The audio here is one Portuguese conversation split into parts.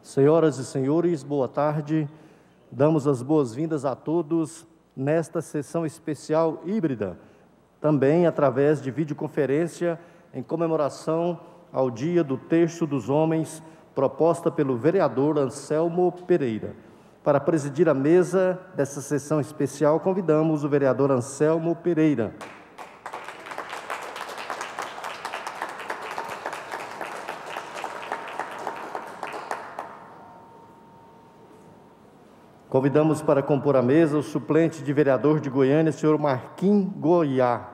Senhoras e senhores, boa tarde. Damos as boas-vindas a todos nesta sessão especial híbrida, também através de videoconferência, em comemoração ao Dia do Terço dos Homens, proposta pelo vereador Anselmo Pereira. Para presidir a mesa dessa sessão especial, convidamos o vereador Anselmo Pereira. Convidamos para compor a mesa o suplente de vereador de Goiânia, senhor Marquim Goiá.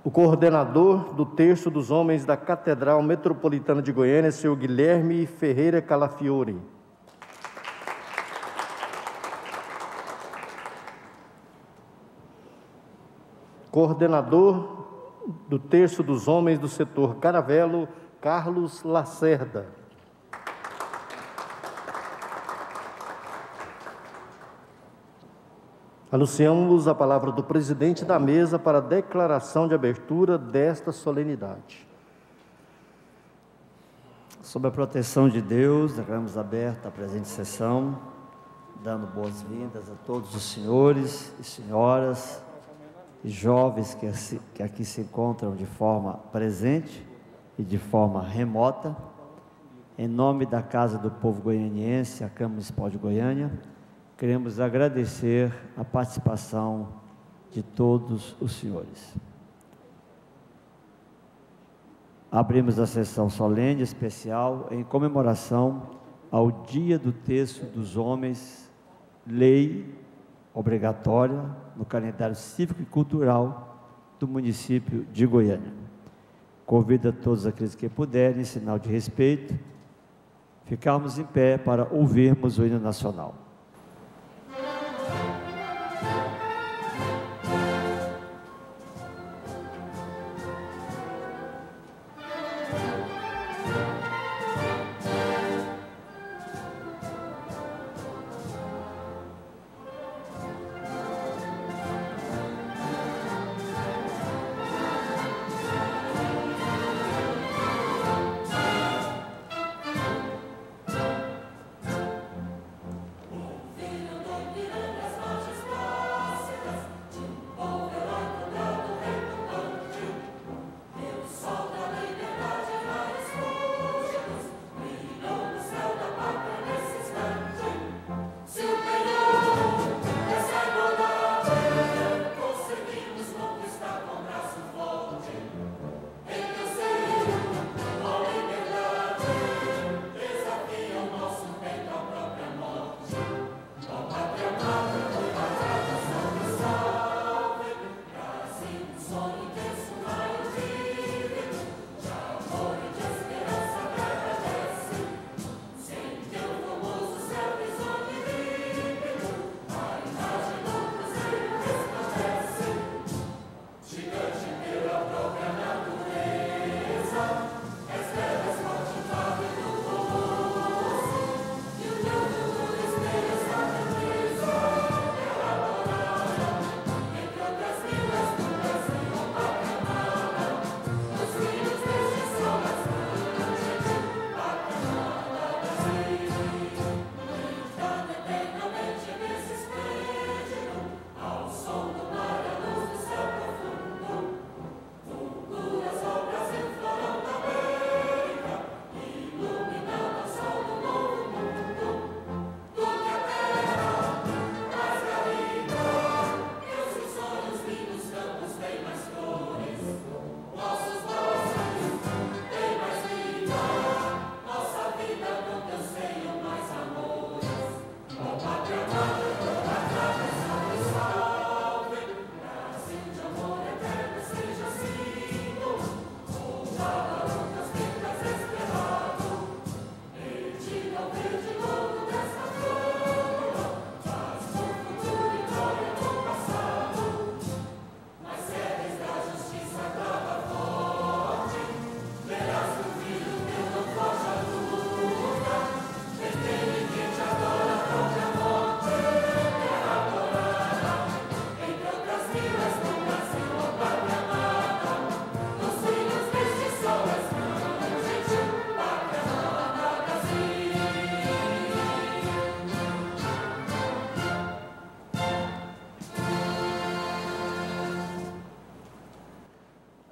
O coordenador do Terço dos Homens da Catedral Metropolitana de Goiânia, senhor Guilherme Ferreira Calafiore. Coordenador do Terço dos Homens do Setor Caravelo, Carlos Lacerda. Anunciamos a palavra do presidente da mesa para a declaração de abertura desta solenidade. Sob a proteção de Deus, declaramos aberta a presente sessão, dando boas-vindas a todos os senhores e senhoras e jovens que aqui se encontram de forma presente e de forma remota. Em nome da Casa do Povo Goianiense, a Câmara Municipal de Goiânia, queremos agradecer a participação de todos os senhores. Abrimos a sessão solene especial em comemoração ao Dia do Terço dos Homens, lei obrigatória no calendário cívico e cultural do município de Goiânia. Convido a todos aqueles que puderem, em sinal de respeito, ficarmos em pé para ouvirmos o hino nacional.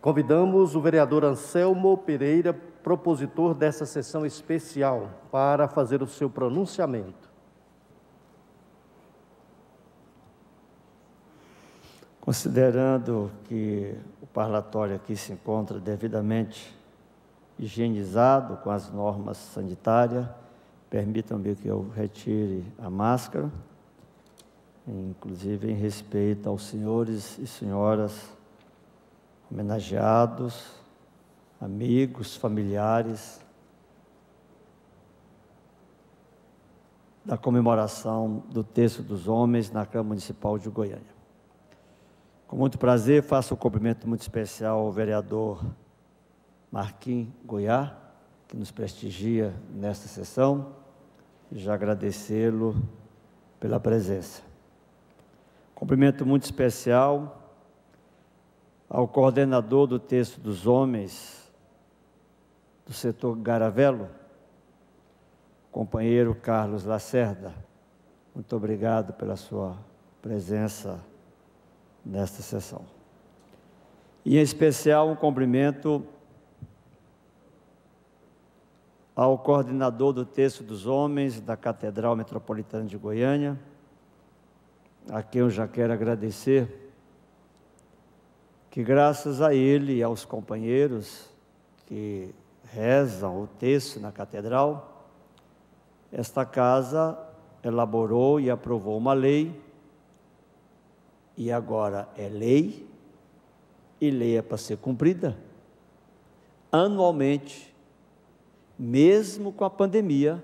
Convidamos o vereador Anselmo Pereira, propositor dessa sessão especial, para fazer o seu pronunciamento. Considerando que o parlatório aqui se encontra devidamente higienizado com as normas sanitárias, permitam-me que eu retire a máscara, inclusive em respeito aos senhores e senhoras homenageados, amigos, familiares da comemoração do Terço dos Homens na Câmara Municipal de Goiânia. Com muito prazer, faço um cumprimento muito especial ao vereador Marquim Goiá, que nos prestigia nesta sessão, e já agradecê-lo pela presença. Cumprimento muito especial ao coordenador do Terço dos Homens do setor Garavelo, companheiro Carlos Lacerda. Muito obrigado pela sua presença nesta sessão. E em especial um cumprimento ao coordenador do Terço dos Homens da Catedral Metropolitana de Goiânia, a quem eu já quero agradecer, que graças a ele e aos companheiros que rezam o terço na catedral, esta casa elaborou e aprovou uma lei, e agora é lei, e lei é para ser cumprida. Anualmente, mesmo com a pandemia,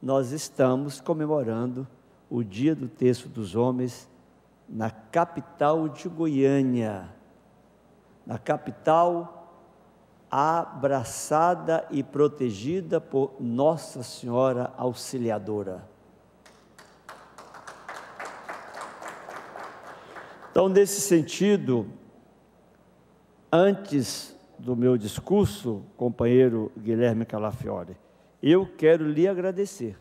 nós estamos comemorando o Dia do Terço dos Homens na capital de Goiânia, na capital abraçada e protegida por Nossa Senhora Auxiliadora. Então, nesse sentido, antes do meu discurso, companheiro Guilherme Calafiore, eu quero lhe agradecer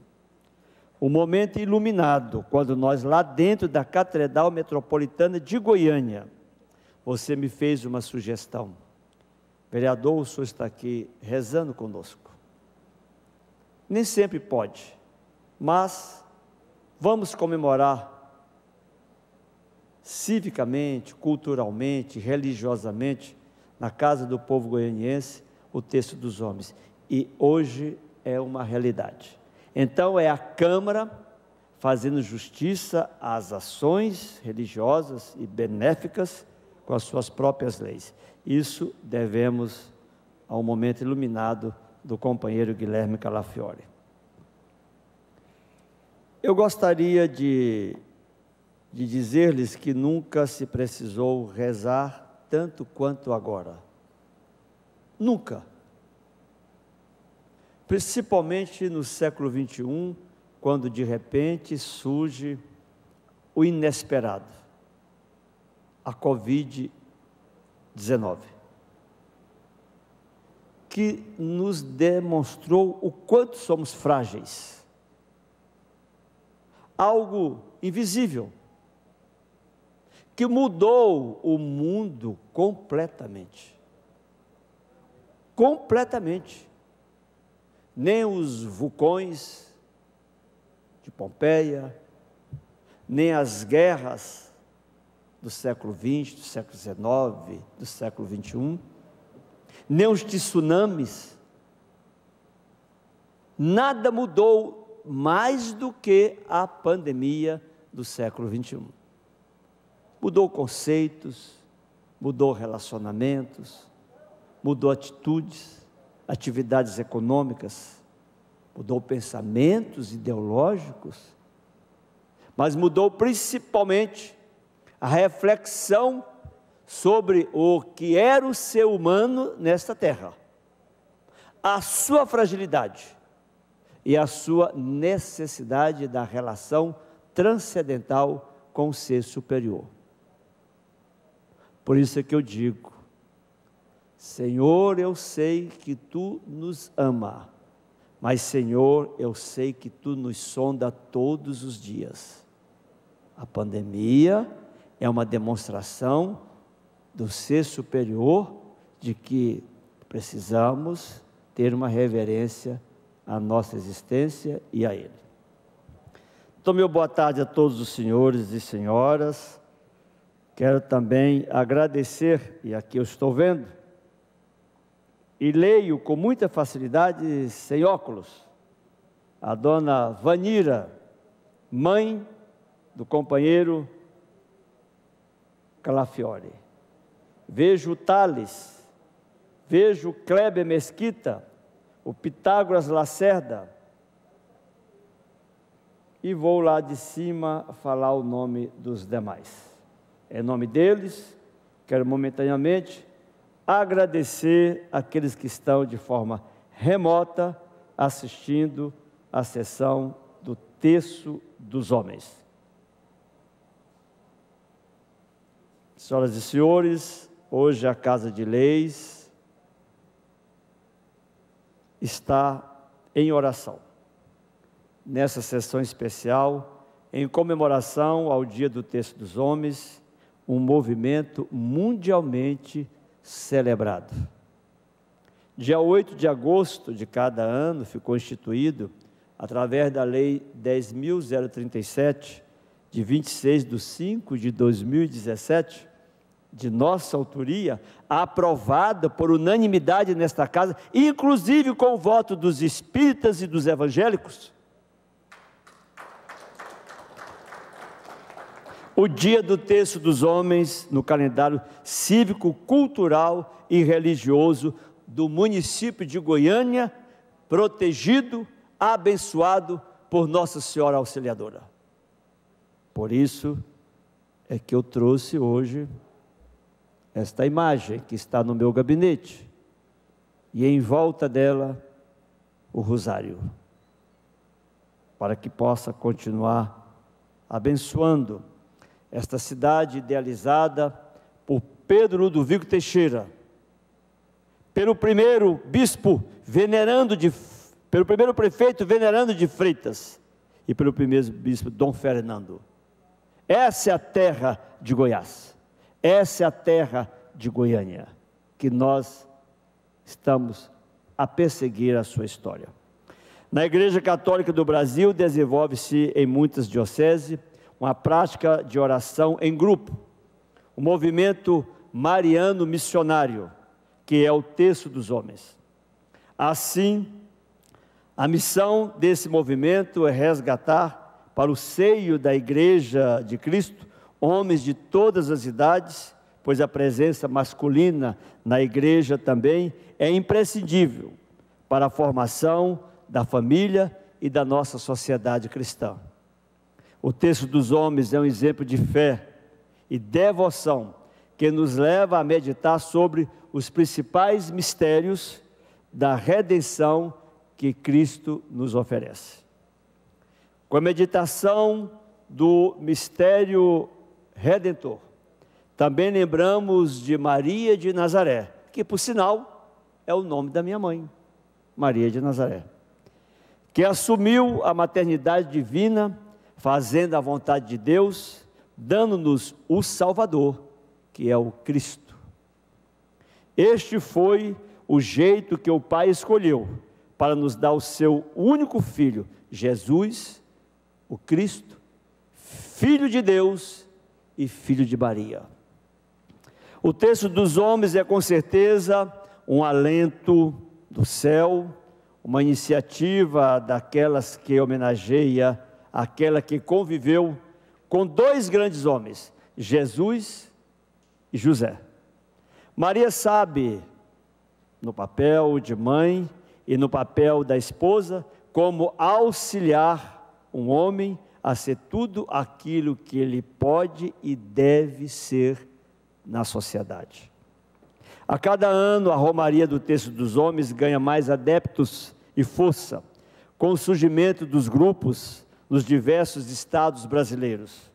o momento iluminado, quando nós lá dentro da Catedral Metropolitana de Goiânia, você me fez uma sugestão. Vereador, o senhor está aqui rezando conosco. Nem sempre pode, mas vamos comemorar civicamente, culturalmente, religiosamente, na casa do povo goianiense, o Terço dos Homens. E hoje é uma realidade. Então é a Câmara fazendo justiça às ações religiosas e benéficas com as suas próprias leis. Isso devemos ao momento iluminado do companheiro Guilherme Calafiore. Eu gostaria de dizer-lhes que nunca se precisou rezar tanto quanto agora. Nunca. Principalmente no século XXI, quando de repente surge o inesperado, a Covid-19, que nos demonstrou o quanto somos frágeis. Algo invisível, que mudou o mundo completamente. Completamente. Nem os vulcões de Pompeia, nem as guerras do século XX, do século XIX, do século XXI, nem os tsunamis, nada mudou mais do que a pandemia do século XXI. Mudou conceitos, mudou relacionamentos, mudou atitudes, atividades econômicas, mudou pensamentos ideológicos, mas mudou principalmente a reflexão sobre o que era o ser humano nesta terra, a sua fragilidade e a sua necessidade da relação transcendental com o ser superior. Por isso é que eu digo: Senhor, eu sei que Tu nos ama, mas Senhor, eu sei que Tu nos sonda todos os dias. A pandemia é uma demonstração do ser superior de que precisamos ter uma reverência à nossa existência e a Ele. Então, meu boa tarde a todos os senhores e senhoras. Quero também agradecer, e aqui eu estou vendo, e leio com muita facilidade, sem óculos, a dona Vanira, mãe do companheiro Calafiore. Vejo o Tales, vejo o Kleber Mesquita, o Pitágoras Lacerda, e vou lá de cima falar o nome dos demais. Em nome deles, quero momentaneamente agradecer aqueles que estão de forma remota assistindo à sessão do Terço dos Homens. Senhoras e senhores, hoje a Casa de Leis está em oração, nessa sessão especial, em comemoração ao Dia do Terço dos Homens, um movimento mundialmente celebrado. Dia 8 de agosto de cada ano ficou instituído, através da Lei 10.037, de 26/5/2017, de nossa autoria, aprovada por unanimidade nesta casa, inclusive com o voto dos espíritas e dos evangélicos. O Dia do Terço dos Homens no calendário cívico, cultural e religioso do município de Goiânia, protegido, abençoado por Nossa Senhora Auxiliadora. Por isso é que eu trouxe hoje esta imagem que está no meu gabinete, e em volta dela o rosário, para que possa continuar abençoando esta cidade idealizada por Pedro Ludovico Teixeira, pelo primeiro prefeito Venerando de Freitas e pelo primeiro bispo Dom Fernando. Essa é a terra de Goiás, essa é a terra de Goiânia, que nós estamos a perseguir a sua história. Na Igreja Católica do Brasil, desenvolve-se em muitas dioceses uma prática de oração em grupo, o movimento mariano missionário, que é o Terço dos Homens. Assim, a missão desse movimento é resgatar para o seio da Igreja de Cristo homens de todas as idades, pois a presença masculina na igreja também é imprescindível para a formação da família e da nossa sociedade cristã. O Terço dos Homens é um exemplo de fé e devoção que nos leva a meditar sobre os principais mistérios da redenção que Cristo nos oferece. Com a meditação do mistério redentor, também lembramos de Maria de Nazaré, que por sinal é o nome da minha mãe, Maria de Nazaré, que assumiu a maternidade divina, fazendo a vontade de Deus, dando-nos o Salvador, que é o Cristo. Este foi o jeito que o Pai escolheu para nos dar o seu único Filho, Jesus, o Cristo, Filho de Deus e Filho de Maria. O Terço dos Homens é com certeza um alento do céu, uma iniciativa daquelas que homenageia aquela que conviveu com dois grandes homens, Jesus e José. Maria sabe, no papel de mãe e no papel da esposa, como auxiliar um homem a ser tudo aquilo que ele pode e deve ser na sociedade. A cada ano, a Romaria do Terço dos Homens ganha mais adeptos e força, com o surgimento dos grupos nos diversos estados brasileiros.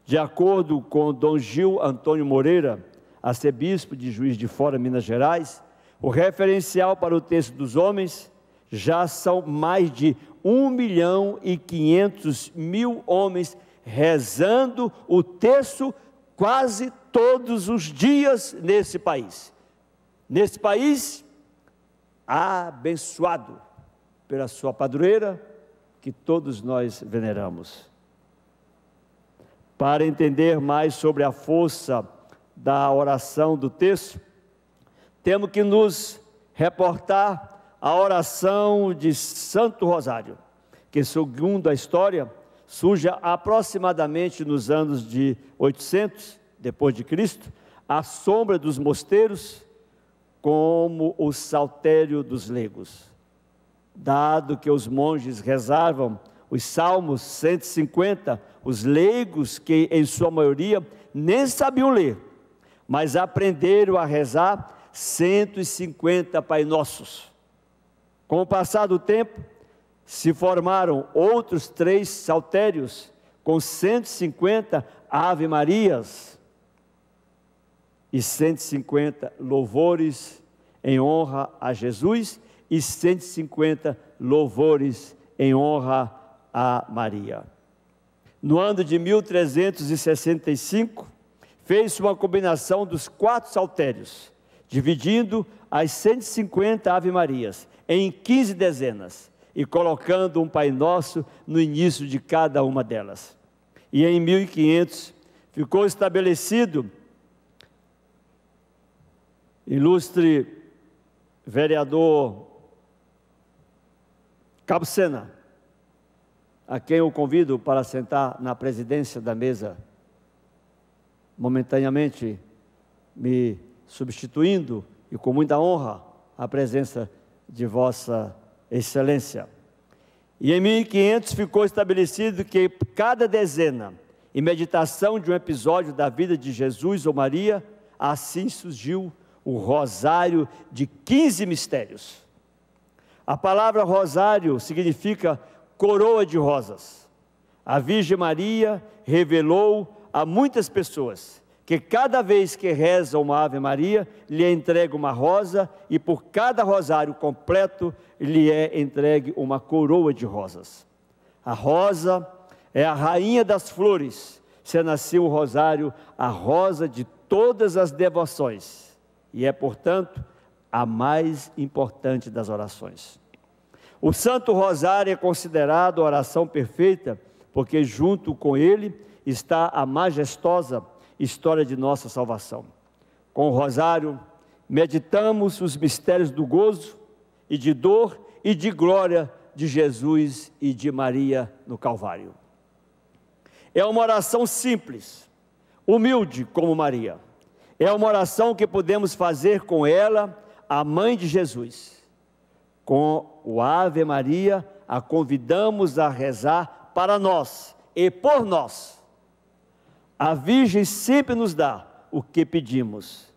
De acordo com Dom Gil Antônio Moreira, arcebispo de Juiz de Fora, Minas Gerais, o referencial para o Terço dos Homens já são mais de 1.500.000 homens rezando o terço quase todos os dias nesse país. nesse país abençoado pela sua padroeira, que todos nós veneramos. Para entender mais sobre a força da oração do texto, temos que nos reportar à oração de Santo Rosário, que, segundo a história, surge aproximadamente nos anos de 800 depois de Cristo, à sombra dos mosteiros, como o saltério dos leigos. Dado que os monges rezavam os Salmos 150, os leigos, que em sua maioria nem sabiam ler, mas aprenderam a rezar 150 Pai Nossos. Com o passar do tempo, se formaram outros 3 saltérios com 150 Ave Marias e 150 louvores em honra a Jesus e 150 louvores em honra a Maria. No ano de 1365, fez-se uma combinação dos 4 saltérios, dividindo as 150 Ave Marias em 15 dezenas e colocando um Pai Nosso no início de cada uma delas. E em 1500 ficou estabelecido, ilustre vereador Cabo Sena, a quem eu convido para sentar na presidência da mesa, momentaneamente me substituindo e com muita honra a presença de Vossa Excelência. E em 1500 ficou estabelecido que cada dezena e meditação de um episódio da vida de Jesus ou Maria, assim surgiu o rosário de 15 mistérios. A palavra rosário significa coroa de rosas. A Virgem Maria revelou a muitas pessoas que cada vez que reza uma Ave Maria, lhe é entregue uma rosa, e por cada rosário completo, lhe é entregue uma coroa de rosas. A rosa é a rainha das flores, sendo assim o rosário a rosa de todas as devoções, e é, portanto, a mais importante das orações. O Santo Rosário é considerado a oração perfeita, porque junto com ele está a majestosa história de nossa salvação. Com o Rosário, meditamos os mistérios do gozo e de dor e de glória de Jesus e de Maria no Calvário. É uma oração simples, humilde como Maria. É uma oração que podemos fazer com ela, a mãe de Jesus. Com o Ave Maria, a convidamos a rezar para nós e por nós. A Virgem sempre nos dá o que pedimos.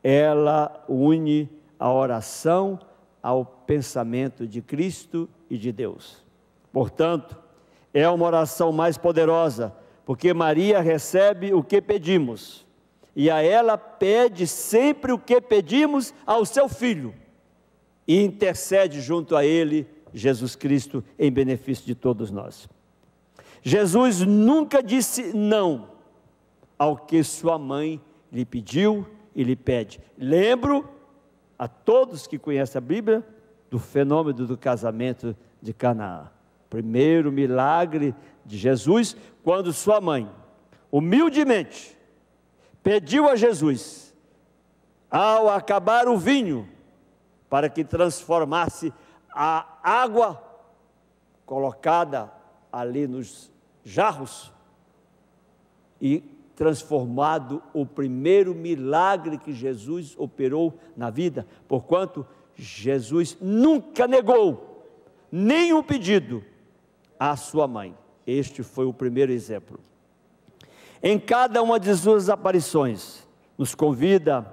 Ela une a oração ao pensamento de Cristo e de Deus. Portanto, é uma oração mais poderosa, porque Maria recebe o que pedimos, e a ela pede sempre o que pedimos ao seu Filho, e intercede junto a ele, Jesus Cristo, em benefício de todos nós. Jesus nunca disse não ao que sua mãe lhe pediu e lhe pede. Lembro a todos que conhecem a Bíblia do fenômeno do casamento de Canaã. Primeiro milagre de Jesus, quando sua mãe, humildemente, pediu a Jesus, ao acabar o vinho, para que transformasse a água colocada ali nos jarros e transformado o primeiro milagre que Jesus operou na vida, porquanto Jesus nunca negou nenhum pedido à sua mãe. Este foi o primeiro exemplo. Em cada uma de suas aparições, nos convida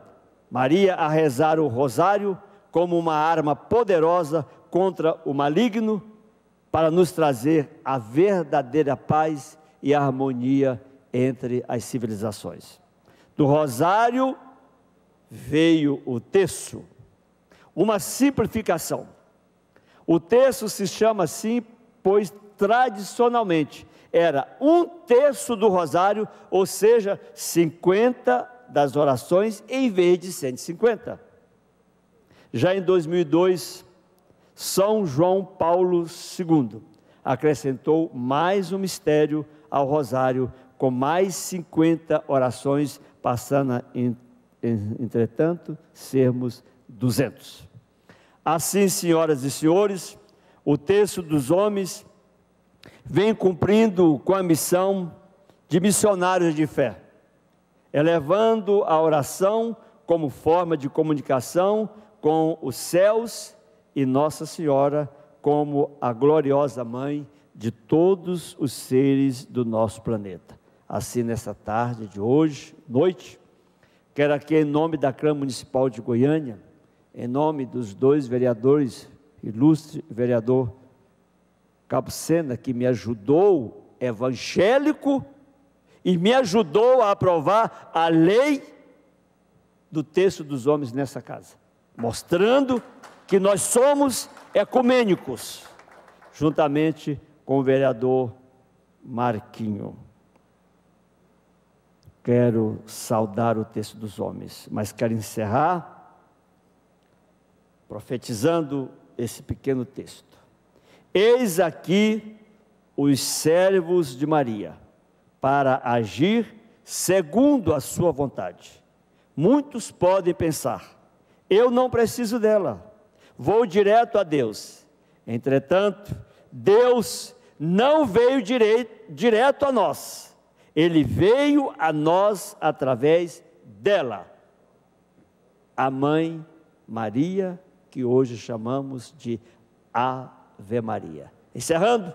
Maria a rezar o rosário como uma arma poderosa contra o maligno, para nos trazer a verdadeira paz e a harmonia entre as civilizações. Do rosário veio o terço, uma simplificação. O terço se chama assim, pois tradicionalmente era 1/3 do rosário, ou seja, 50 das orações em vez de 150. Já em 2002, São João Paulo II acrescentou mais um mistério ao rosário, com mais 50 orações, passando, entretanto, sermos 200. Assim, senhoras e senhores, o Terço dos Homens vem cumprindo com a missão de missionários de fé, elevando a oração como forma de comunicação com os céus e Nossa Senhora como a gloriosa mãe de todos os seres do nosso planeta. Assim, nessa tarde de hoje, noite, quero aqui, em nome da Câmara Municipal de Goiânia, em nome dos dois vereadores, ilustre vereador Cabo Sena, que me ajudou, evangélico, e me ajudou a aprovar a lei do Terço dos Homens nessa casa, mostrando que nós somos ecumênicos, juntamente com o vereador Marquinho. Quero saudar o Terço dos Homens, mas quero encerrar profetizando esse pequeno texto. Eis aqui os servos de Maria, para agir segundo a sua vontade. Muitos podem pensar, eu não preciso dela, vou direto a Deus. Entretanto, Deus não veio direto a nós, Ele veio a nós através dela, a Mãe Maria, que hoje chamamos de Ave Maria. Encerrando,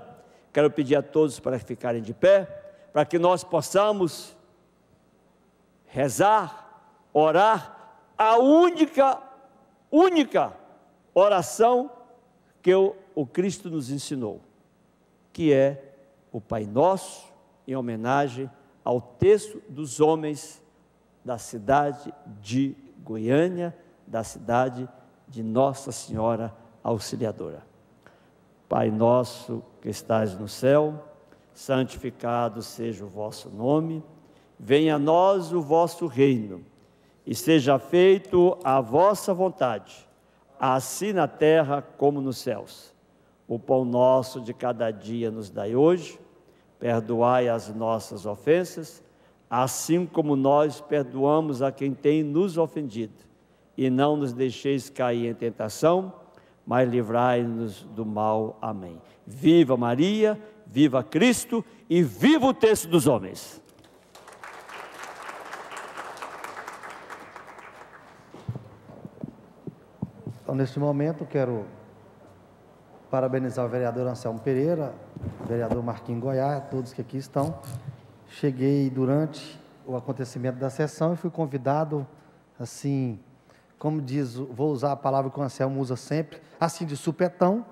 quero pedir a todos para ficarem de pé, para que nós possamos rezar, orar, a única oração que o Cristo nos ensinou, que é o Pai Nosso, em homenagem ao Terço dos Homens da cidade de Goiânia, da cidade de Nossa Senhora Auxiliadora. Pai nosso que estás no céu, santificado seja o vosso nome, venha a nós o vosso reino, e seja feito a vossa vontade, assim na terra como nos céus. O pão nosso de cada dia nos dai hoje, perdoai as nossas ofensas, assim como nós perdoamos a quem tem nos ofendido, e não nos deixeis cair em tentação, mas livrai-nos do mal. Amém. Viva Maria, viva Cristo e viva o Terço dos Homens. Então, neste momento, quero parabenizar o vereador Anselmo Pereira, o vereador Marquinhos Goiás, todos que aqui estão. Cheguei durante o acontecimento da sessão e fui convidado, assim, como diz, vou usar a palavra que o Anselmo usa sempre, assim de supetão,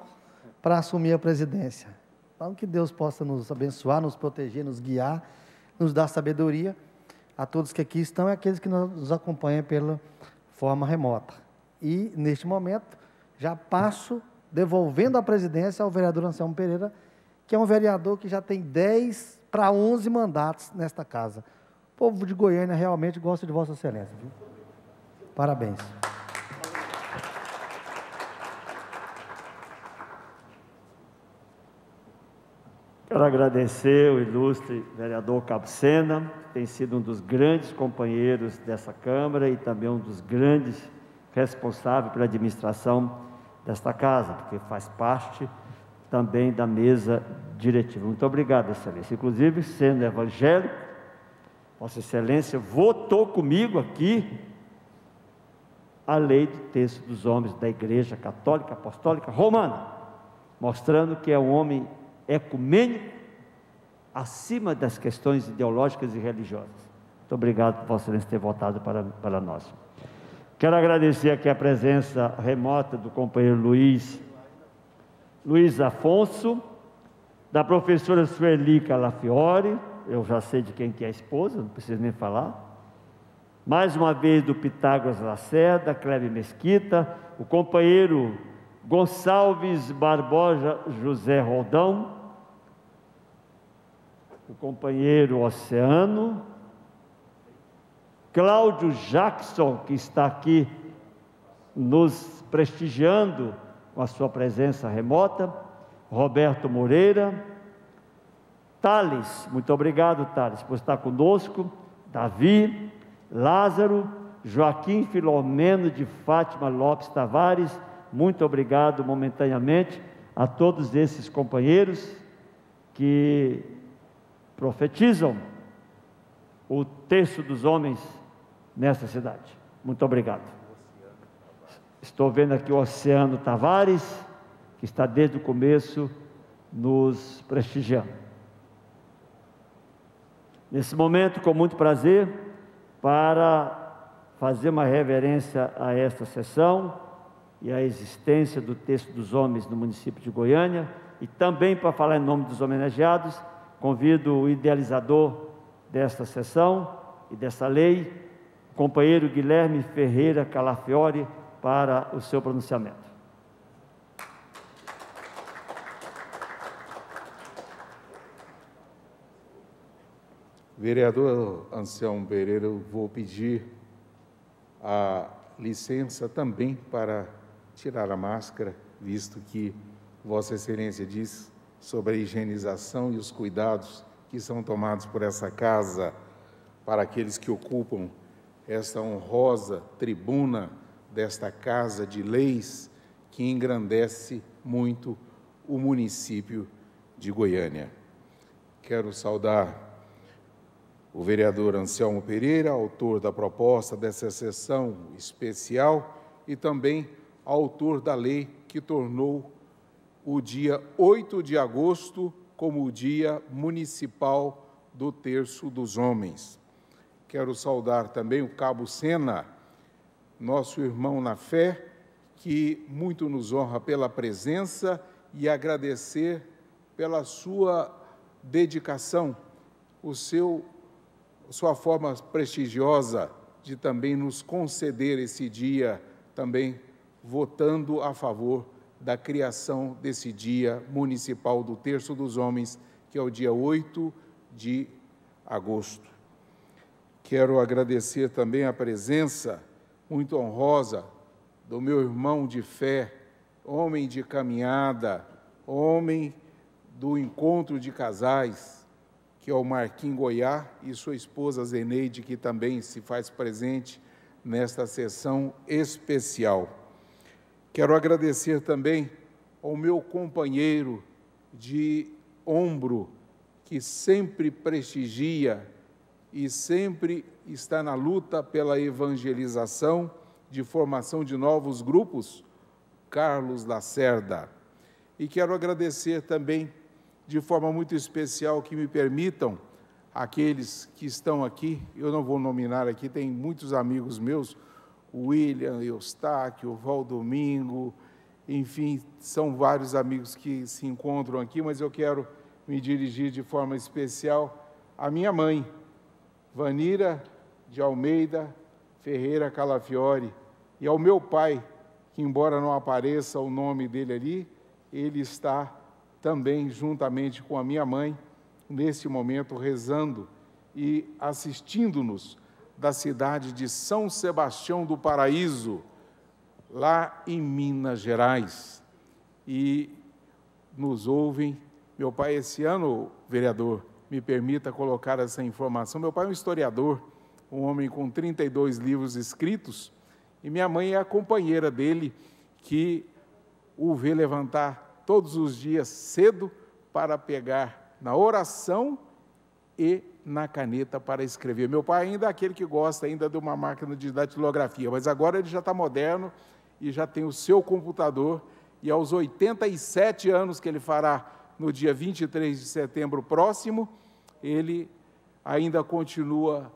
para assumir a presidência. Então, que Deus possa nos abençoar, nos proteger, nos guiar, nos dar sabedoria a todos que aqui estão e aqueles que nos acompanham pela forma remota. E, neste momento, já passo devolvendo a presidência ao vereador Anselmo Pereira, que é um vereador que já tem 10 para 11 mandatos nesta casa. O povo de Goiânia realmente gosta de Vossa Excelência, viu? Parabéns. Quero agradecer o ilustre vereador Cabo Sena, que tem sido um dos grandes companheiros dessa Câmara e também um dos grandes responsáveis pela administração desta casa, porque faz parte também da mesa diretiva. Muito obrigado, Excelência. Inclusive, sendo evangélico, Vossa Excelência votou comigo aqui a lei do Terço dos Homens da Igreja Católica Apostólica Romana, mostrando que é um homem ecumênico, acima das questões ideológicas e religiosas. Muito obrigado por Vossa Excelência ter votado para nós. Quero agradecer aqui a presença remota do companheiro Luiz Afonso, da professora Sueli Calafiore, eu já sei de quem que é a esposa, não preciso nem falar. Mais uma vez do Pitágoras Lacerda, Cleve Mesquita, o companheiro Gonçalves Barbosa José Roldão, o companheiro Oceano, Cláudio Jackson, que está aqui nos prestigiando com a sua presença remota. Roberto Moreira, Thales, muito obrigado, Thales, por estar conosco. Davi, Lázaro, Joaquim Filomeno de Fátima Lopes Tavares, muito obrigado momentaneamente a todos esses companheiros que profetizam o terço dos homens nesta cidade. Muito obrigado. Estou vendo aqui o Oceano Tavares, que está desde o começo nos prestigiando. Nesse momento, com muito prazer, para fazer uma reverência a esta sessão e à existência do Terço dos Homens no município de Goiânia, e também para falar em nome dos homenageados, convido o idealizador desta sessão e dessa lei, o companheiro Guilherme Ferreira Calafiore, para o seu pronunciamento. Vereador Anselmo Pereira, eu vou pedir a licença também para tirar a máscara, visto que Vossa Excelência diz sobre a higienização e os cuidados que são tomados por essa casa para aqueles que ocupam esta honrosa tribuna desta Casa de Leis, que engrandece muito o município de Goiânia. Quero saudar o vereador Anselmo Pereira, autor da proposta dessa sessão especial, e também autor da lei que tornou o dia 8 de agosto como o Dia Municipal do Terço dos Homens. Quero saudar também o Cabo Sena, nosso irmão na fé, que muito nos honra pela presença, e agradecer pela sua dedicação, sua forma prestigiosa de também nos conceder esse dia, também votando a favor da criação desse Dia Municipal do Terço dos Homens, que é o dia 8 de agosto. Quero agradecer também a presença muito honrosa do meu irmão de fé, homem de caminhada, homem do encontro de casais, que é o Marquinhos Goiá, e sua esposa Zeneide, que também se faz presente nesta sessão especial. Quero agradecer também ao meu companheiro de ombro, que sempre prestigia e sempre está na luta pela evangelização, de formação de novos grupos, Carlos Lacerda. E quero agradecer também, de forma muito especial, que me permitam, aqueles que estão aqui, eu não vou nominar aqui, tem muitos amigos meus, o William, Eustáquio, Valdomingo, enfim, são vários amigos que se encontram aqui, mas eu quero me dirigir de forma especial à minha mãe, Vanira de Almeida Ferreira Calafiore, e ao meu pai, que embora não apareça o nome dele ali, ele está também juntamente com a minha mãe, neste momento rezando e assistindo-nos da cidade de São Sebastião do Paraíso, lá em Minas Gerais, e nos ouvem. Meu pai, esse ano, vereador, me permita colocar essa informação, meu pai é um historiador, um homem com 32 livros escritos, e minha mãe é a companheira dele, que o vê levantar todos os dias cedo para pegar na oração e na caneta para escrever. Meu pai ainda é aquele que gosta ainda de uma máquina de datilografia, mas agora ele já está moderno e já tem o seu computador, e aos 87 anos que ele fará no dia 23 de setembro próximo, ele ainda continua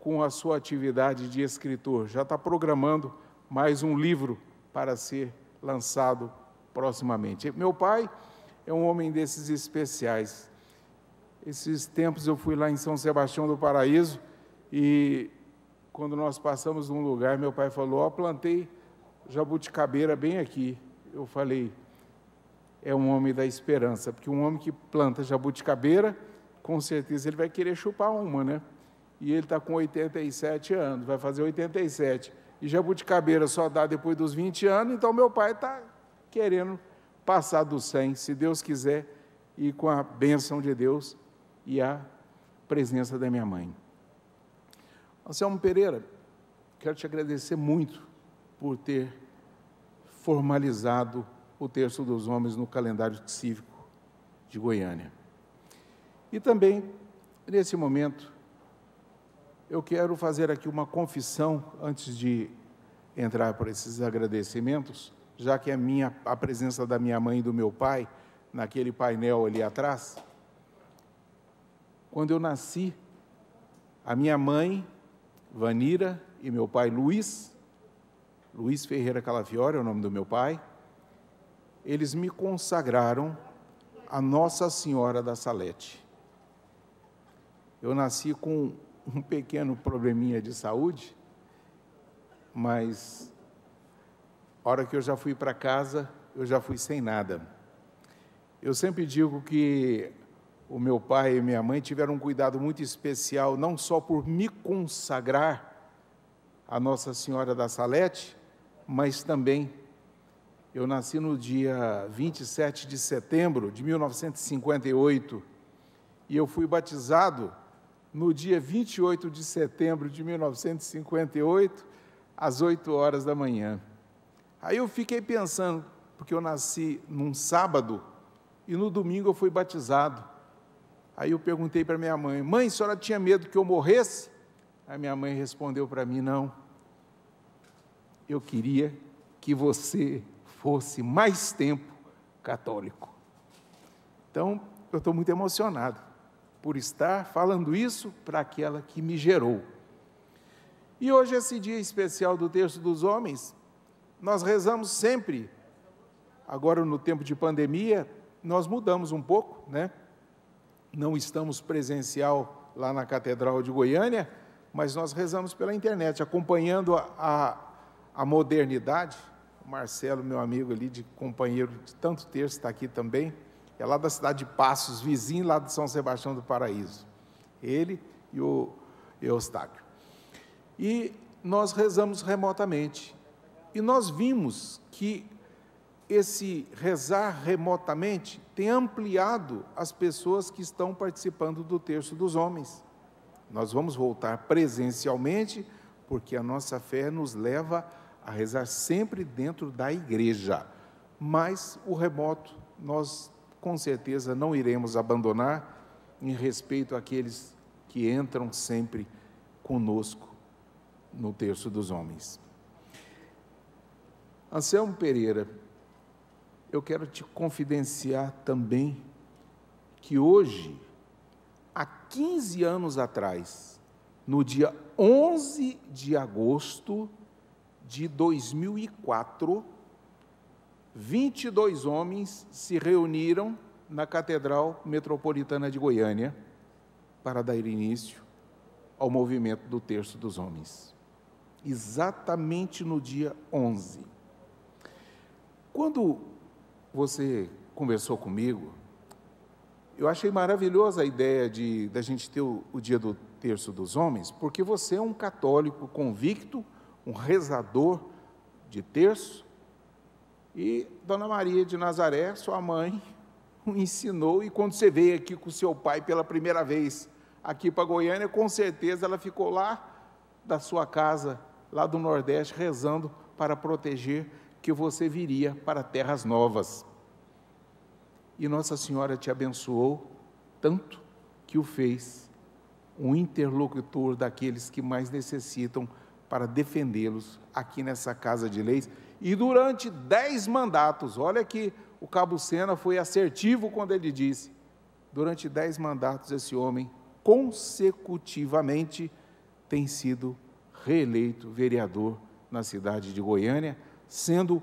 com a sua atividade de escritor. Já está programando mais um livro para ser lançado proximamente. Meu pai é um homem desses especiais. Esses tempos eu fui lá em São Sebastião do Paraíso e quando nós passamos num lugar, meu pai falou, ó, plantei jabuticabeira bem aqui. Eu falei, é um homem da esperança, porque um homem que planta jabuticabeira, com certeza ele vai querer chupar uma, né? E ele está com 87 anos, vai fazer 87. e jabuticabeira só dá depois dos 20 anos, então meu pai está querendo passar dos 100, se Deus quiser, e com a bênção de Deus e a presença da minha mãe. Anselmo Pereira, quero te agradecer muito por ter formalizado o Terço dos Homens no calendário cívico de Goiânia. E também, nesse momento, eu quero fazer aqui uma confissão, antes de entrar por esses agradecimentos, já que a presença da minha mãe e do meu pai, naquele painel ali atrás. Quando eu nasci, a minha mãe, Vanira, e meu pai, Luiz Ferreira Calafiore, é o nome do meu pai, eles me consagraram a Nossa Senhora da Salete. Eu nasci com um pequeno probleminha de saúde, mas a hora que eu já fui para casa, eu já fui sem nada. Eu sempre digo que o meu pai e minha mãe tiveram um cuidado muito especial, não só por me consagrar a Nossa Senhora da Salete, mas também eu nasci no dia 27 de setembro de 1958 e eu fui batizado no dia 28 de setembro de 1958, às 8 horas da manhã. Aí eu fiquei pensando, porque eu nasci num sábado e no domingo eu fui batizado. Aí eu perguntei para minha mãe, mãe, a senhora tinha medo que eu morresse? A minha mãe respondeu para mim, não. Eu queria que você fosse mais tempo católico. Então, eu estou muito emocionado por estar falando isso para aquela que me gerou. E hoje, esse dia especial do Terço dos Homens, nós rezamos sempre. Agora, no tempo de pandemia, nós mudamos um pouco, né? Não estamos presencial lá na Catedral de Goiânia, mas nós rezamos pela internet, acompanhando a modernidade. O Marcelo, meu amigo ali, companheiro de tanto terço, está aqui também, é lá da cidade de Passos, vizinho lá de São Sebastião do Paraíso. Ele e o Eustáquio. E nós rezamos remotamente. E nós vimos que esse rezar remotamente tem ampliado as pessoas que estão participando do Terço dos Homens. Nós vamos voltar presencialmente, porque a nossa fé nos leva a rezar sempre dentro da igreja. Mas o remoto, nós com certeza não iremos abandonar, em respeito àqueles que entram sempre conosco no Terço dos Homens. Anselmo Pereira, eu quero te confidenciar também que hoje, há 15 anos atrás, no dia 11 de agosto de 2004, 22 homens se reuniram na Catedral Metropolitana de Goiânia para dar início ao movimento do Terço dos Homens. Exatamente no dia 11. Quando você conversou comigo, eu achei maravilhosa a ideia da gente ter o dia do Terço dos Homens, porque você é um católico convicto, um rezador de terço, e Dona Maria de Nazaré, sua mãe, o ensinou, e quando você veio aqui com seu pai pela primeira vez aqui para Goiânia, com certeza ela ficou lá da sua casa, lá do Nordeste, rezando para proteger que você viria para terras novas. E Nossa Senhora te abençoou tanto que o fez um interlocutor daqueles que mais necessitam para defendê-los aqui nessa Casa de Leis. E durante 10 mandatos, olha que o Cabo Sena foi assertivo quando ele disse, durante 10 mandatos esse homem consecutivamente tem sido reeleito vereador na cidade de Goiânia, sendo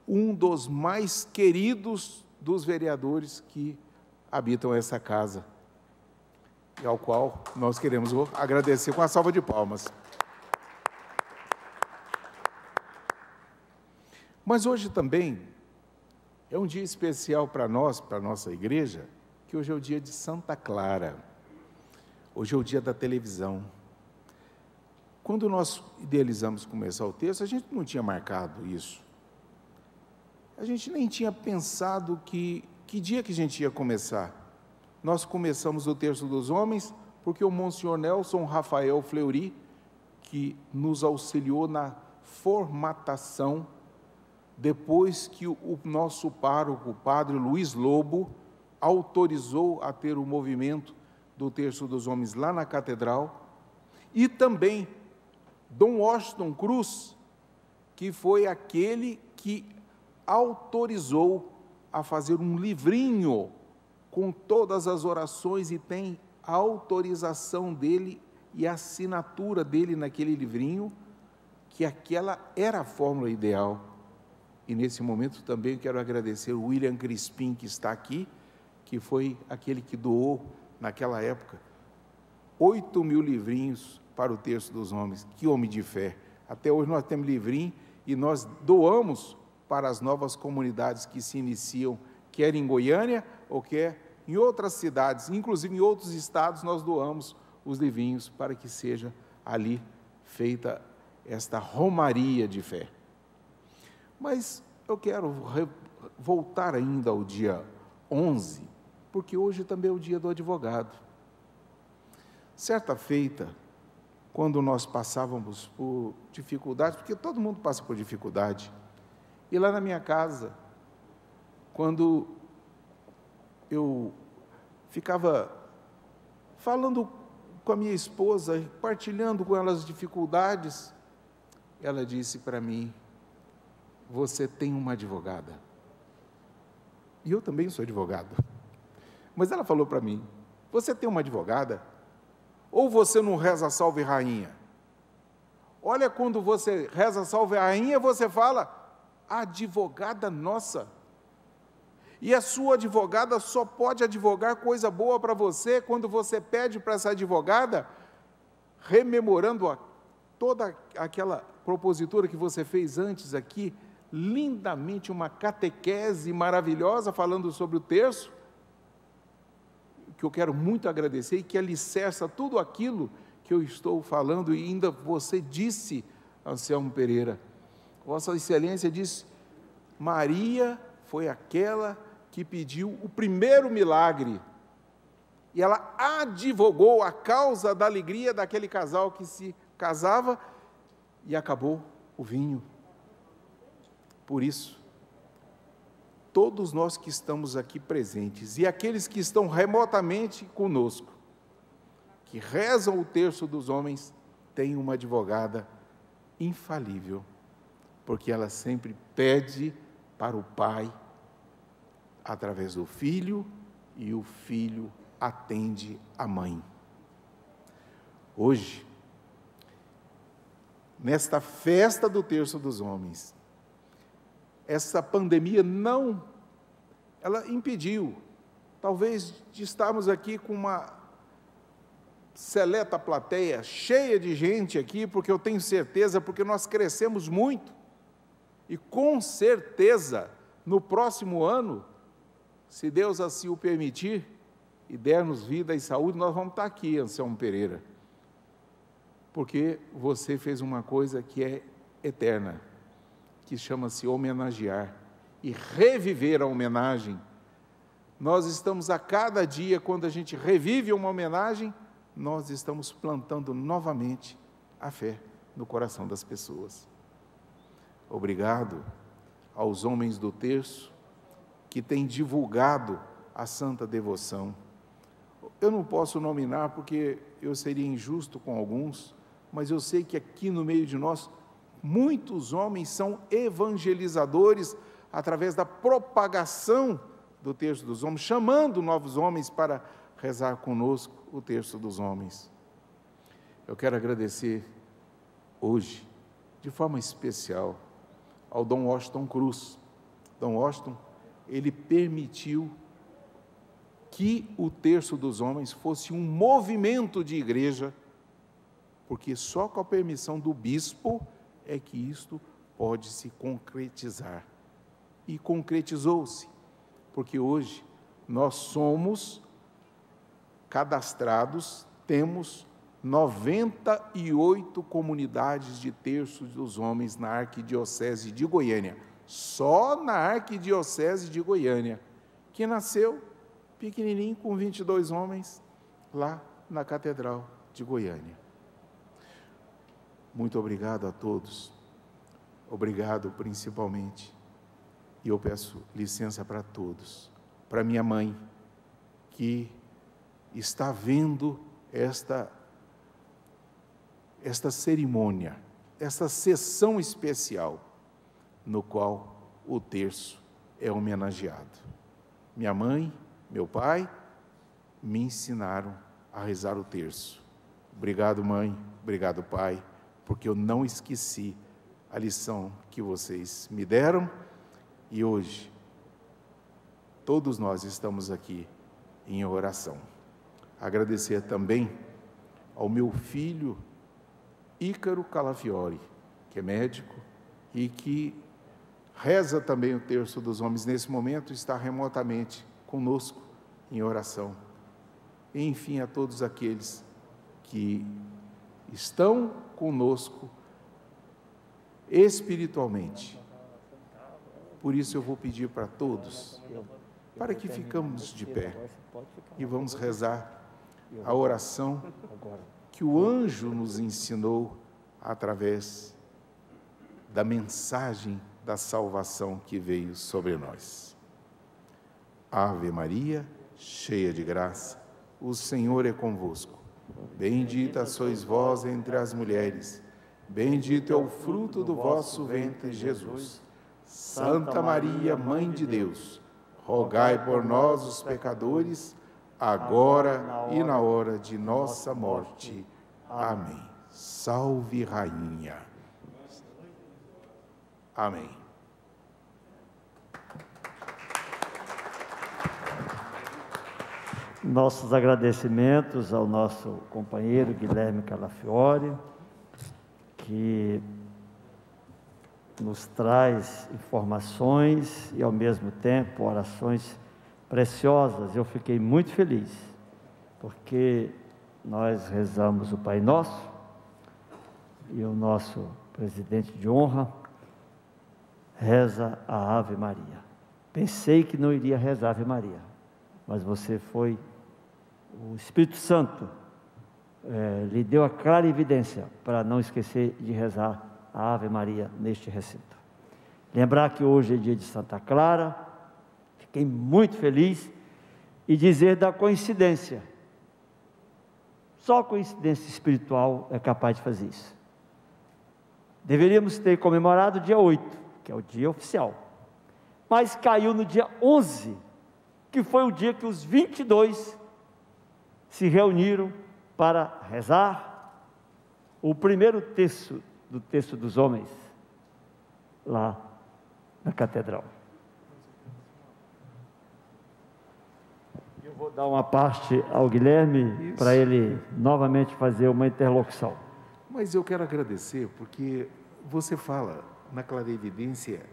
um dos mais queridos dos vereadores que habitam essa casa, e ao qual nós queremos agradecer com a salva de palmas. Mas hoje também é um dia especial para nós, para a nossa igreja, que hoje é o dia de Santa Clara. Hoje é o dia da televisão. Quando nós idealizamos começar o texto, a gente não tinha marcado isso. A gente nem tinha pensado que dia que a gente ia começar. Nós começamos o Terço dos Homens porque o Monsenhor Nelson Rafael Fleury, que nos auxiliou na formatação, depois que o nosso pároco, o padre Luiz Lobo, autorizou a ter o movimento do Terço dos Homens lá na Catedral, e também Dom Washington Cruz, que foi aquele que autorizou a fazer um livrinho com todas as orações, e tem a autorização dele e a assinatura dele naquele livrinho, que aquela era a fórmula ideal. E nesse momento também quero agradecer o William Crispim, que está aqui, que foi aquele que doou, naquela época, 8.000 livrinhos para o Terço dos Homens. Que homem de fé! Até hoje nós temos livrinho e nós doamos para as novas comunidades que se iniciam, quer em Goiânia ou quer em outras cidades, inclusive em outros estados, nós doamos os livrinhos para que seja ali feita esta romaria de fé. Mas eu quero voltar ainda ao dia 11, porque hoje também é o dia do advogado. Certa feita, quando nós passávamos por dificuldades, porque todo mundo passa por dificuldade, e lá na minha casa, quando eu ficava falando com a minha esposa, partilhando com ela as dificuldades, ela disse para mim: você tem uma advogada. E eu também sou advogado. Mas ela falou para mim: você tem uma advogada? Ou você não reza Salve Rainha? Olha, quando você reza Salve Rainha, você fala: advogada nossa. E a sua advogada só pode advogar coisa boa para você quando você pede para essa advogada, rememorando toda aquela propositura que você fez antes aqui, lindamente, uma catequese maravilhosa falando sobre o terço, que eu quero muito agradecer e que alicerça tudo aquilo que eu estou falando, e ainda você disse, Anselmo Pereira, Vossa Excelência disse: Maria foi aquela que pediu o primeiro milagre, e ela advogou a causa da alegria daquele casal que se casava, e acabou o vinho. Por isso, todos nós que estamos aqui presentes, e aqueles que estão remotamente conosco, que rezam o Terço dos Homens, têm uma advogada infalível, porque ela sempre pede para o Pai, através do Filho, e o Filho atende a Mãe. Hoje, nesta festa do Terço dos Homens, essa pandemia ela impediu, talvez, de estarmos aqui com uma seleta plateia, cheia de gente aqui, porque eu tenho certeza, porque nós crescemos muito, e com certeza, no próximo ano, se Deus assim o permitir, e der-nos vida e saúde, nós vamos estar aqui, Anselmo Pereira, porque você fez uma coisa que é eterna, que chama-se homenagear, e reviver a homenagem. Nós estamos a cada dia, quando a gente revive uma homenagem, nós estamos plantando novamente a fé no coração das pessoas. Obrigado aos homens do terço que têm divulgado a santa devoção. Eu não posso nominar porque eu seria injusto com alguns, mas eu sei que aqui no meio de nós, muitos homens são evangelizadores através da propagação do Terço dos Homens, chamando novos homens para rezar conosco o Terço dos Homens. Eu quero agradecer hoje, de forma especial, ao Dom Washington Cruz. Dom Washington, ele permitiu que o Terço dos Homens fosse um movimento de igreja, porque só com a permissão do bispo é que isto pode se concretizar. E concretizou-se, porque hoje nós somos cadastrados, temos 98 comunidades de terço dos homens na Arquidiocese de Goiânia, só na Arquidiocese de Goiânia, que nasceu pequenininho com 22 homens lá na Catedral de Goiânia. Muito obrigado a todos, obrigado principalmente, e eu peço licença para todos, para minha mãe, que está vendo esta cerimônia, esta sessão especial, no qual o terço é homenageado. Minha mãe, meu pai, me ensinaram a rezar o terço. Obrigado, mãe, obrigado, pai, porque eu não esqueci a lição que vocês me deram, e hoje, todos nós estamos aqui em oração. Agradecer também ao meu filho, Ícaro Calafiore, que é médico e que reza também o terço dos homens nesse momento, está remotamente conosco em oração. E, enfim, a todos aqueles que estão conosco espiritualmente. Por isso eu vou pedir para todos, para que ficamos de pé e vamos rezar a oração que o anjo nos ensinou através da mensagem da salvação que veio sobre nós. Ave Maria, cheia de graça, o Senhor é convosco. Bendita sois vós entre as mulheres, bendito é o fruto do vosso ventre, Jesus. Santa Maria, Mãe de Deus, rogai por nós, os pecadores, agora e na hora de nossa morte. Amém. Salve, Rainha. Amém. Nossos agradecimentos ao nosso companheiro Guilherme Calafiore, que nos traz informações e, ao mesmo tempo, orações preciosas. Eu fiquei muito feliz, porque nós rezamos o Pai Nosso, e o nosso presidente de honra reza a Ave Maria. Pensei que não iria rezar a Ave Maria, mas você foi, o Espírito Santo lhe deu a clara evidência para não esquecer de rezar a Ave Maria neste recinto. Lembrar que hoje é dia de Santa Clara, fiquei muito feliz, e dizer da coincidência. Só coincidência espiritual é capaz de fazer isso. Deveríamos ter comemorado o dia 8, que é o dia oficial, mas caiu no dia 11, que foi o dia que os 22 se reuniram para rezar o primeiro terço do terço dos homens, lá na catedral. Eu vou dar uma parte ao Guilherme, para ele novamente fazer uma interlocução. Mas eu quero agradecer, porque você fala na clarividência,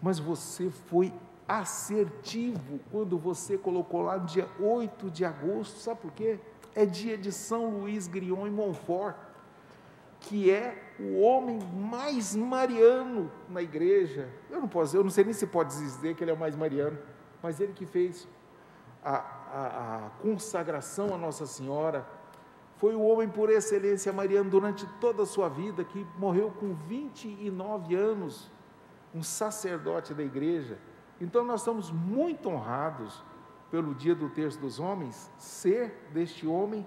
mas você foi assertivo quando você colocou lá no dia 8 de agosto, sabe por quê? É dia de São Luís Grignion e Montfort, que é o homem mais mariano na igreja. Eu não sei nem se pode dizer que ele é o mais mariano, mas ele que fez a consagração a Nossa Senhora, foi o homem por excelência mariano durante toda a sua vida, que morreu com 29 anos, um sacerdote da igreja. Então nós estamos muito honrados pelo dia do terço dos homens, ser deste homem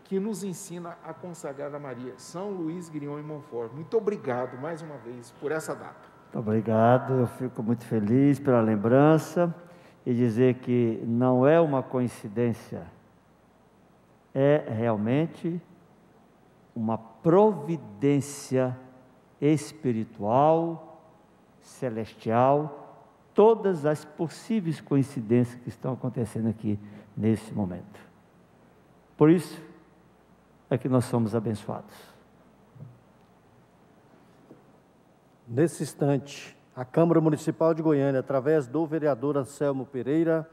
que nos ensina a consagrar a Maria, São Luís Grignion e Montfort. Muito obrigado mais uma vez por essa data. Muito obrigado, eu fico muito feliz pela lembrança, e dizer que não é uma coincidência, é realmente uma providência espiritual, celestial, todas as possíveis coincidências que estão acontecendo aqui nesse momento. Por isso é que nós somos abençoados. Nesse instante, a Câmara Municipal de Goiânia, através do vereador Anselmo Pereira,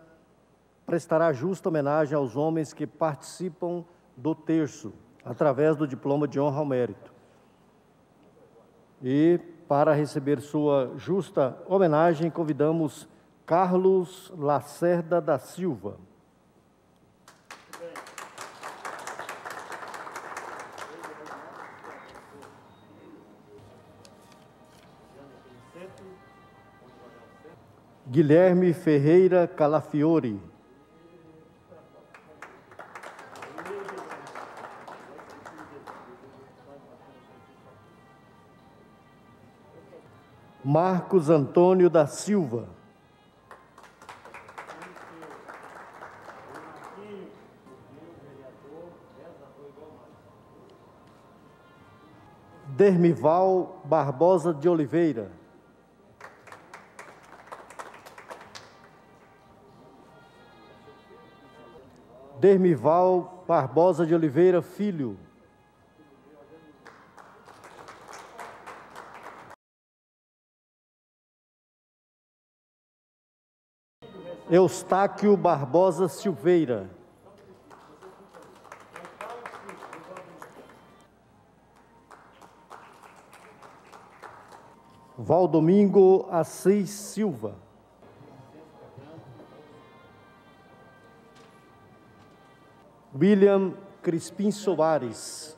prestará justa homenagem aos homens que participam do terço, através do diploma de honra ao mérito. E, para receber sua justa homenagem, convidamos Carlos Lacerda da Silva. Guilherme Ferreira Calafiore. Marcos Antônio da Silva. Dermival Barbosa de Oliveira. Dermival Barbosa de Oliveira Filho. Eustáquio Barbosa Silveira. Valdomingo Assis Silva. William Crispim Soares.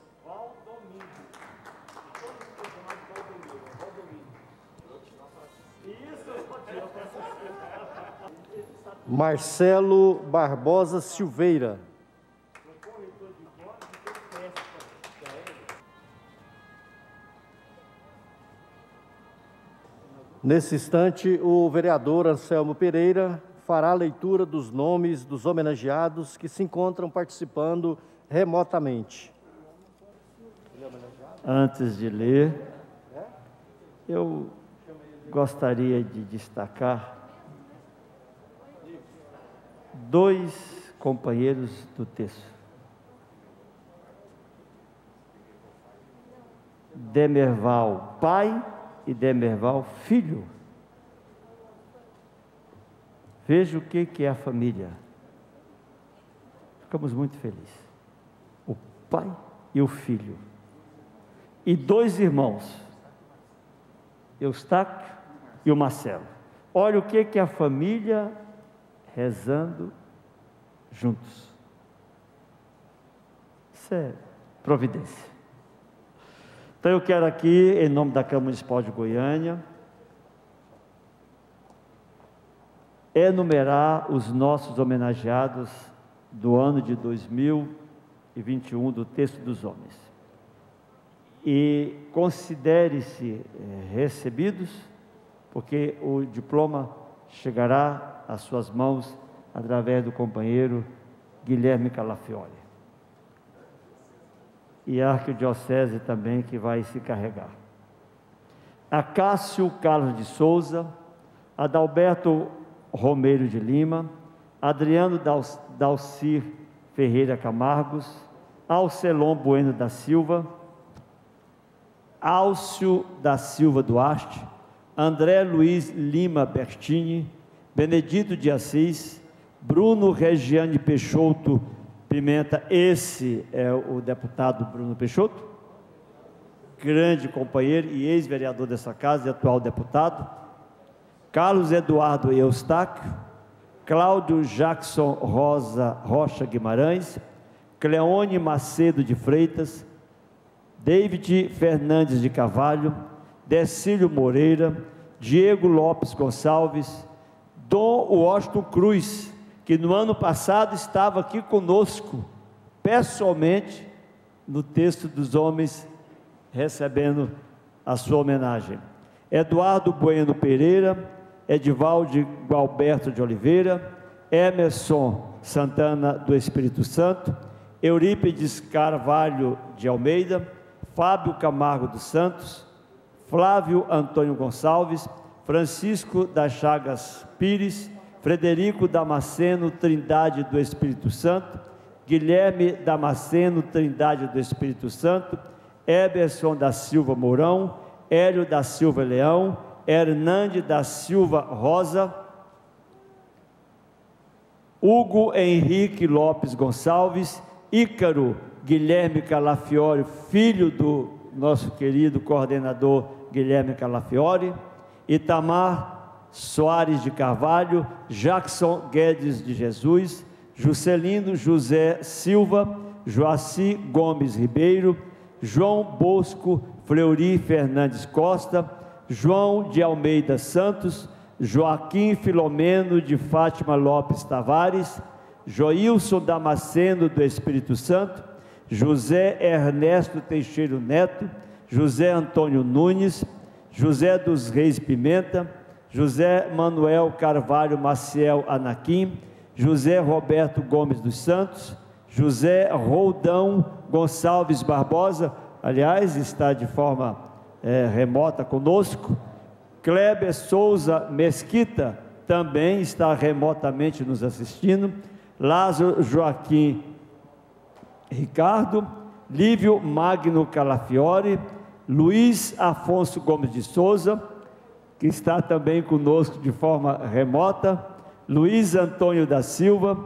Marcelo Barbosa Silveira. Nesse instante, o vereador Anselmo Pereira fará a leitura dos nomes dos homenageados que se encontram participando remotamente. Antes de ler, eu gostaria de destacar dois companheiros do texto. Demerval pai e Demerval filho. Veja o que é a família. Ficamos muito felizes. O pai e o filho. E dois irmãos, Eustáquio e o Marcelo. Olha o que é a família rezando juntos. Isso é providência. Então eu quero aqui, em nome da Câmara Municipal de Goiânia, enumerar os nossos homenageados do ano de 2021 do Texto dos Homens. E considere-se recebidos, porque o diploma chegará às suas mãos através do companheiro Guilherme Calafiore. E a Arquidiocese também que vai se carregar. Acácio Carlos de Souza, Adalberto Romeiro de Lima, Adriano Dalcir Ferreira Camargos, Alcelon Bueno da Silva, Álcio da Silva Duarte, André Luiz Lima Bertini, Benedito de Assis, Bruno Regiane Peixoto Pimenta, esse é o deputado Bruno Peixoto, grande companheiro e ex-vereador dessa casa e atual deputado, Carlos Eduardo Eustáquio, Cláudio Jackson Rocha Guimarães, Cleone Macedo de Freitas, David Fernandes de Carvalho, Decílio Moreira, Diego Lopes Gonçalves, Dom Washington Cruz, que no ano passado estava aqui conosco, pessoalmente, no Texto dos Homens, recebendo a sua homenagem. Eduardo Bueno Pereira, Edivaldo Gualberto de Oliveira, Emerson Santana do Espírito Santo, Eurípides Carvalho de Almeida, Fábio Camargo dos Santos, Flávio Antônio Gonçalves, Francisco das Chagas Pires, Frederico Damasceno Trindade do Espírito Santo, Guilherme Damasceno Trindade do Espírito Santo, Eberson da Silva Mourão, Hélio da Silva Leão, Hernande da Silva Rosa, Hugo Henrique Lopes Gonçalves Ícaro Guilherme Calafiore, filho do nosso querido coordenador Guilherme Calafiore, Itamar Soares de Carvalho, Jackson Guedes de Jesus, Juscelino José Silva, Joaci Gomes Ribeiro, João Bosco Fleury Fernandes Costa, João de Almeida Santos, Joaquim Filomeno de Fátima Lopes Tavares, Joilson Damasceno do Espírito Santo, José Ernesto Teixeira Neto, José Antônio Nunes, José dos Reis Pimenta, José Manuel Carvalho Maciel Anaquim, José Roberto Gomes dos Santos, José Roldão Gonçalves Barbosa, aliás, está de forma remota conosco. Kleber Souza Mesquita também está remotamente nos assistindo. Lázaro Joaquim Ricardo, Lívio Magno Calafiore, Luiz Afonso Gomes de Souza, que está também conosco de forma remota, Luiz Antônio da Silva,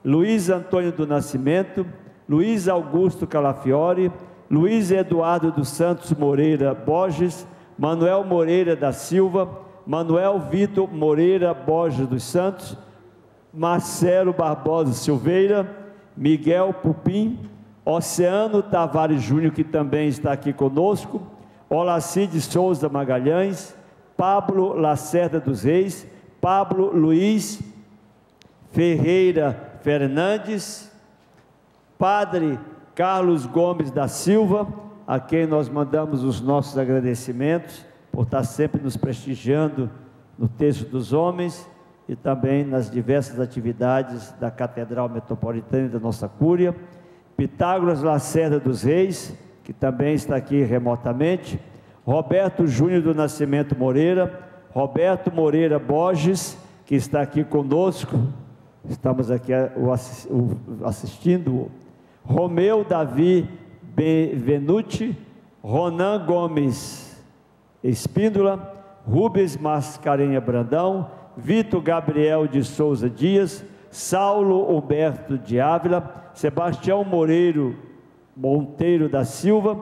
Luiz Antônio do Nascimento, Luiz Augusto Calafiore, Luiz Eduardo dos Santos Moreira Borges, Manuel Moreira da Silva, Manuel Vitor Moreira Borges dos Santos, Marcelo Barbosa Silveira, Miguel Pupim, Oceano Tavares Júnior, que também está aqui conosco, Olacide Souza Magalhães, Pablo Lacerda dos Reis, Pablo Luiz Ferreira Fernandes, Padre Carlos Gomes da Silva, a quem nós mandamos os nossos agradecimentos por estar sempre nos prestigiando no Terço dos Homens e também nas diversas atividades da Catedral Metropolitana e da nossa Cúria. Pitágoras Lacerda dos Reis, que também está aqui remotamente, Roberto Júnior do Nascimento Moreira, Roberto Moreira Borges, que está aqui conosco, estamos aqui assistindo, Romeu Davi Benucci, Ronan Gomes Espíndola, Rubens Mascarenha Brandão, Vitor Gabriel de Souza Dias, Saulo Humberto de Ávila, Sebastião Monteiro da Silva,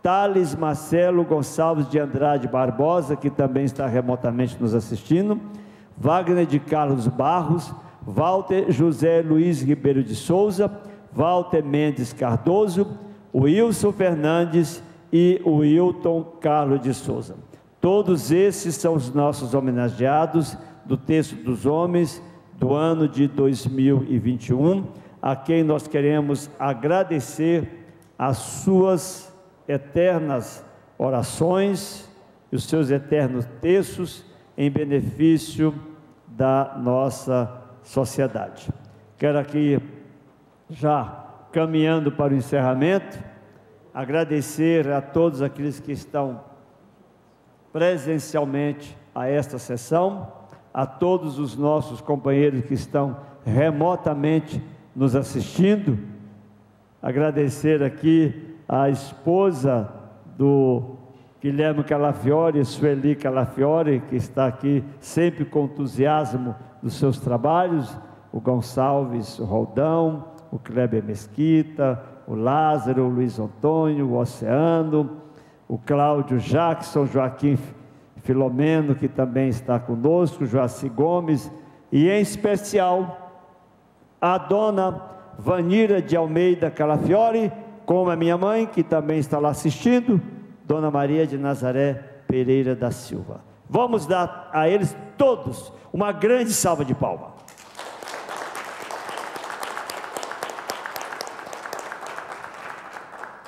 Thales Marcelo Gonçalves de Andrade Barbosa, que também está remotamente nos assistindo, Wagner de Carlos Barros, Walter José Luiz Ribeiro de Souza, Walter Mendes Cardoso, Wilson Fernandes e o Wilton Carlos de Souza. Todos esses são os nossos homenageados do Terço dos Homens do ano de 2021, a quem nós queremos agradecer as suas eternas orações e os seus eternos terços em benefício da nossa sociedade. Quero aqui, já caminhando para o encerramento, agradecer a todos aqueles que estão presencialmente a esta sessão, a todos os nossos companheiros que estão remotamente nos assistindo, agradecer aqui a esposa do Guilherme Calafiore, Sueli Calafiore, que está aqui sempre com entusiasmo dos seus trabalhos, o Gonçalves Roldão, o Kleber Mesquita, o Lázaro, o Luiz Antônio, o Oceano, o Cláudio Jackson, Joaquim Filomeno, que também está conosco, Joaci Gomes, e em especial a dona Vanira de Almeida Calafiore, como a minha mãe, que também está lá assistindo, Dona Maria de Nazaré Pereira da Silva. Vamos dar a eles todos uma grande salva de palmas.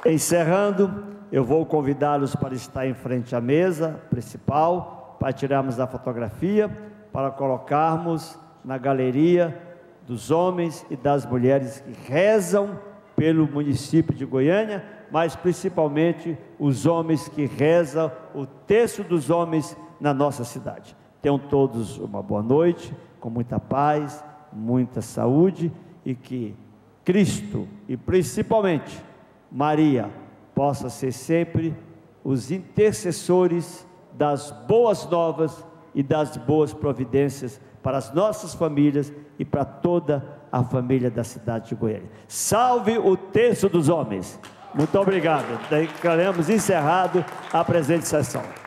Encerrando, eu vou convidá-los para estar em frente à mesa principal, para tirarmos a fotografia, para colocarmos na galeria dos homens e das mulheres que rezam pelo município de Goiânia, mas principalmente os homens que rezam o Terço dos Homens na nossa cidade. Tenham todos uma boa noite, com muita paz, muita saúde, e que Cristo e principalmente Maria possa ser sempre os intercessores das boas novas e das boas providências para as nossas famílias e para toda a família da cidade de Goiânia. Salve o terço dos homens. Muito obrigado. Declaramos encerrado a presente sessão.